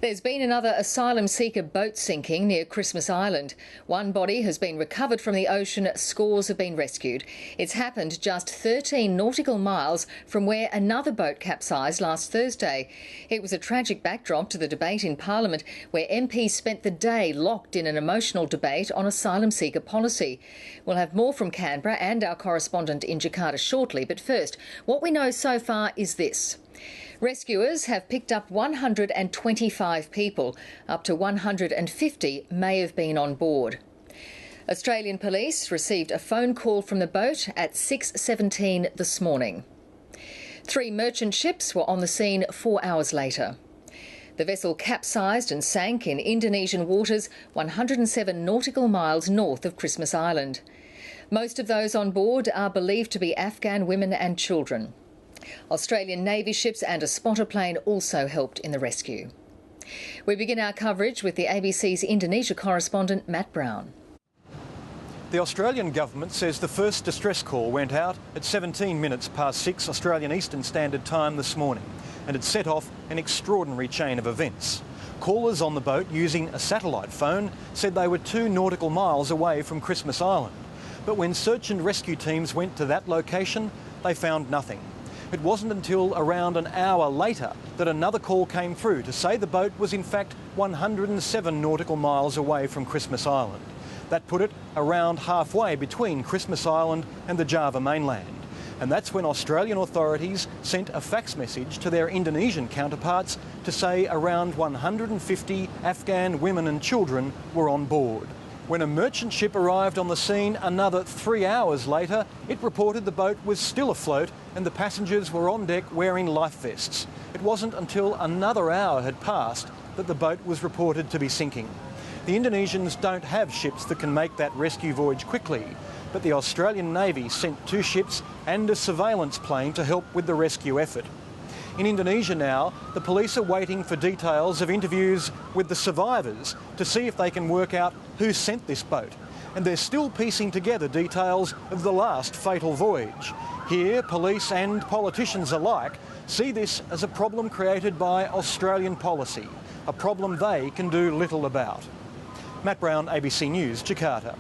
There's been another asylum seeker boat sinking near Christmas Island. One body has been recovered from the ocean, scores have been rescued. It's happened just 13 nautical miles from where another boat capsized last Thursday. It was a tragic backdrop to the debate in Parliament, where MPs spent the day locked in an emotional debate on asylum seeker policy. We'll have more from Canberra and our correspondent in Jakarta shortly, but first, what we know so far is this. Rescuers have picked up 125 people. Up to 150 may have been on board. Australian police received a phone call from the boat at 6:17 this morning. 3 merchant ships were on the scene 4 hours later. The vessel capsized and sank in Indonesian waters 107 nautical miles north of Christmas Island. Most of those on board are believed to be Afghan women and children. Australian Navy ships and a spotter plane also helped in the rescue. We begin our coverage with the ABC's Indonesia correspondent Matt Brown. The Australian government says the first distress call went out at 17 minutes past 6 Australian Eastern Standard Time this morning, and it set off an extraordinary chain of events. Callers on the boat using a satellite phone said they were 2 nautical miles away from Christmas Island. But when search and rescue teams went to that location, they found nothing. It wasn't until around an hour later that another call came through to say the boat was in fact 107 nautical miles away from Christmas Island. That put it around halfway between Christmas Island and the Java mainland. And that's when Australian authorities sent a fax message to their Indonesian counterparts to say around 150 Afghan women and children were on board. When a merchant ship arrived on the scene another 3 hours later, it reported the boat was still afloat and the passengers were on deck wearing life vests. It wasn't until another hour had passed that the boat was reported to be sinking. The Indonesians don't have ships that can make that rescue voyage quickly, but the Australian Navy sent 2 ships and a surveillance plane to help with the rescue effort. In Indonesia now, the police are waiting for details of interviews with the survivors to see if they can work out who sent this boat. And they're still piecing together details of the last fatal voyage. Here, police and politicians alike see this as a problem created by Australian policy, a problem they can do little about. Matt Brown, ABC News, Jakarta.